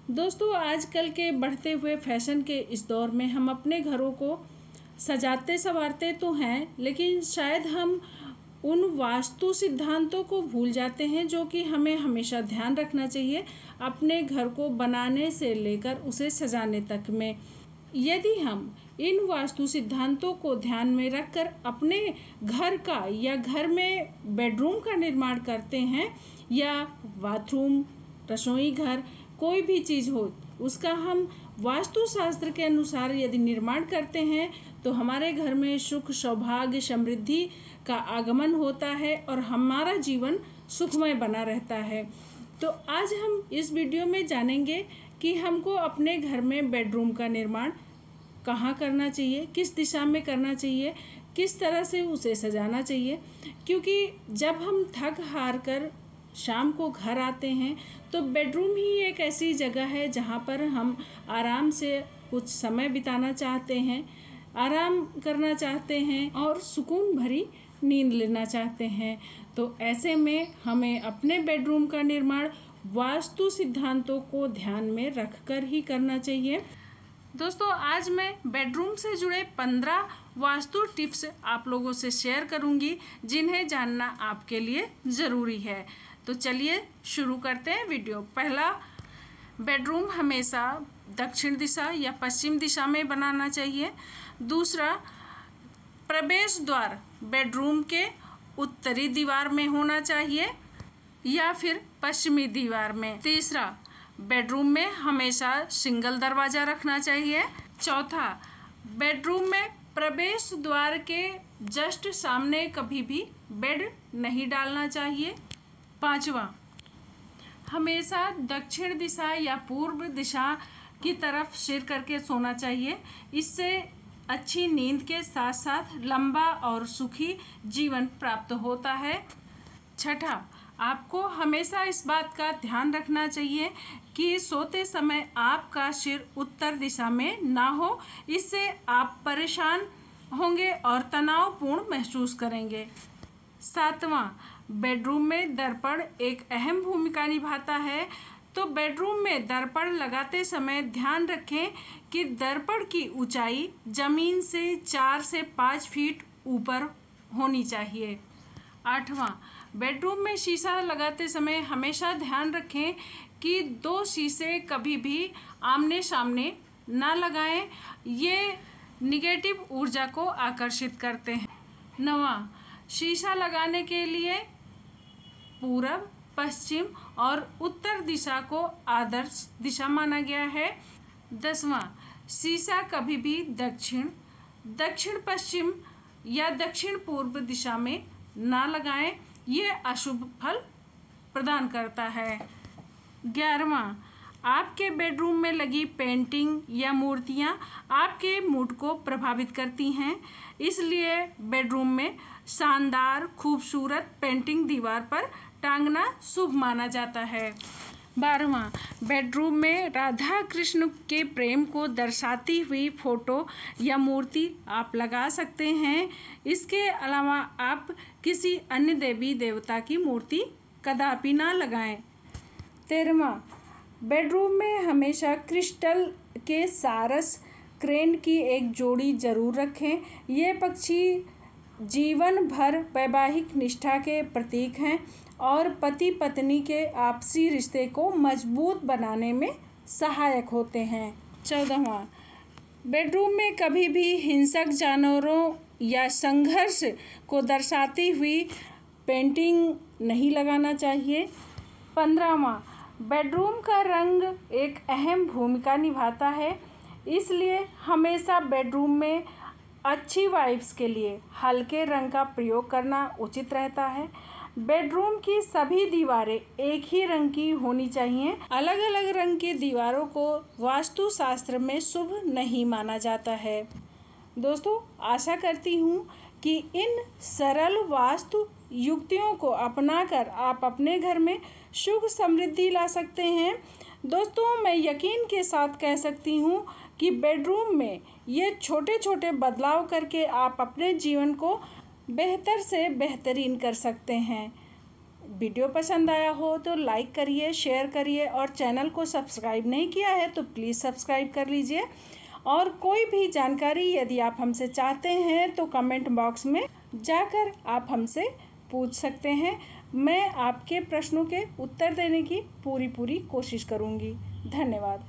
दोस्तों, आजकल के बढ़ते हुए फैशन के इस दौर में हम अपने घरों को सजाते संवारते तो हैं, लेकिन शायद हम उन वास्तु सिद्धांतों को भूल जाते हैं जो कि हमें हमेशा ध्यान रखना चाहिए अपने घर को बनाने से लेकर उसे सजाने तक में। यदि हम इन वास्तु सिद्धांतों को ध्यान में रखकर अपने घर का या घर में बेडरूम का निर्माण करते हैं या बाथरूम, रसोई घर, कोई भी चीज़ हो उसका हम वास्तु शास्त्र के अनुसार यदि निर्माण करते हैं तो हमारे घर में सुख, सौभाग्य, समृद्धि का आगमन होता है और हमारा जीवन सुखमय बना रहता है। तो आज हम इस वीडियो में जानेंगे कि हमको अपने घर में बेडरूम का निर्माण कहाँ करना चाहिए, किस दिशा में करना चाहिए, किस तरह से उसे सजाना चाहिए। क्योंकि जब हम थक हार कर शाम को घर आते हैं तो बेडरूम ही एक ऐसी जगह है जहाँ पर हम आराम से कुछ समय बिताना चाहते हैं, आराम करना चाहते हैं और सुकून भरी नींद लेना चाहते हैं। तो ऐसे में हमें अपने बेडरूम का निर्माण वास्तु सिद्धांतों को ध्यान में रखकर ही करना चाहिए। दोस्तों, आज मैं बेडरूम से जुड़े 15 वास्तु टिप्स आप लोगों से शेयर करूंगी जिन्हें जानना आपके लिए ज़रूरी है। तो चलिए शुरू करते हैं वीडियो। पहला, बेडरूम हमेशा दक्षिण दिशा या पश्चिम दिशा में बनाना चाहिए। दूसरा, प्रवेश द्वार बेडरूम के उत्तरी दीवार में होना चाहिए या फिर पश्चिमी दीवार में। तीसरा, बेडरूम में हमेशा सिंगल दरवाज़ा रखना चाहिए। चौथा, बेडरूम में प्रवेश द्वार के जस्ट सामने कभी भी बेड नहीं डालना चाहिए। पांचवा, हमेशा दक्षिण दिशा या पूर्व दिशा की तरफ सिर करके सोना चाहिए। इससे अच्छी नींद के साथ साथ लंबा और सुखी जीवन प्राप्त होता है। छठा, आपको हमेशा इस बात का ध्यान रखना चाहिए कि सोते समय आपका सिर उत्तर दिशा में ना हो, इससे आप परेशान होंगे और तनावपूर्ण महसूस करेंगे। सातवां, बेडरूम में दर्पण एक अहम भूमिका निभाता है। तो बेडरूम में दर्पण लगाते समय ध्यान रखें कि दर्पण की ऊंचाई ज़मीन से 4 से 5 फीट ऊपर होनी चाहिए। आठवां, बेडरूम में शीशा लगाते समय हमेशा ध्यान रखें कि 2 शीशे कभी भी आमने सामने ना लगाएं, ये निगेटिव ऊर्जा को आकर्षित करते हैं। नौवां, शीशा लगाने के लिए पूरब, पश्चिम और उत्तर दिशा को आदर्श दिशा माना गया है। 10वां, शीशा कभी भी दक्षिण पश्चिम या दक्षिण पूर्व दिशा में ना लगाएं, ये अशुभ फल प्रदान करता है। 11वां, आपके बेडरूम में लगी पेंटिंग या मूर्तियां आपके मूड को प्रभावित करती हैं, इसलिए बेडरूम में शानदार खूबसूरत पेंटिंग दीवार पर टांगना शुभ माना जाता है। 12वां, बेडरूम में राधा कृष्ण के प्रेम को दर्शाती हुई फोटो या मूर्ति आप लगा सकते हैं। इसके अलावा आप किसी अन्य देवी देवता की मूर्ति कदापि ना लगाएं। 13वां, बेडरूम में हमेशा क्रिस्टल के सारस क्रेन की एक जोड़ी जरूर रखें। ये पक्षी जीवन भर वैवाहिक निष्ठा के प्रतीक हैं और पति पत्नी के आपसी रिश्ते को मजबूत बनाने में सहायक होते हैं। 14वां, बेडरूम में कभी भी हिंसक जानवरों या संघर्ष को दर्शाती हुई पेंटिंग नहीं लगाना चाहिए। 15वां, बेडरूम का रंग एक अहम भूमिका निभाता है, इसलिए हमेशा बेडरूम में अच्छी वाइब्स के लिए हल्के रंग का प्रयोग करना उचित रहता है। बेडरूम की सभी दीवारें एक ही रंग की होनी चाहिए। अलग अलग रंग की दीवारों को वास्तु शास्त्र में शुभ नहीं माना जाता है। दोस्तों, आशा करती हूँ कि इन सरल वास्तु युक्तियों को अपनाकर आप अपने घर में सुख समृद्धि ला सकते हैं। दोस्तों, मैं यकीन के साथ कह सकती हूँ कि बेडरूम में ये छोटे छोटे बदलाव करके आप अपने जीवन को बेहतर से बेहतरीन कर सकते हैं। वीडियो पसंद आया हो तो लाइक करिए, शेयर करिए, और चैनल को सब्सक्राइब नहीं किया है तो प्लीज़ सब्सक्राइब कर लीजिए। और कोई भी जानकारी यदि आप हमसे चाहते हैं तो कमेंट बॉक्स में जाकर आप हमसे पूछ सकते हैं। मैं आपके प्रश्नों के उत्तर देने की पूरी कोशिश करूँगी। धन्यवाद।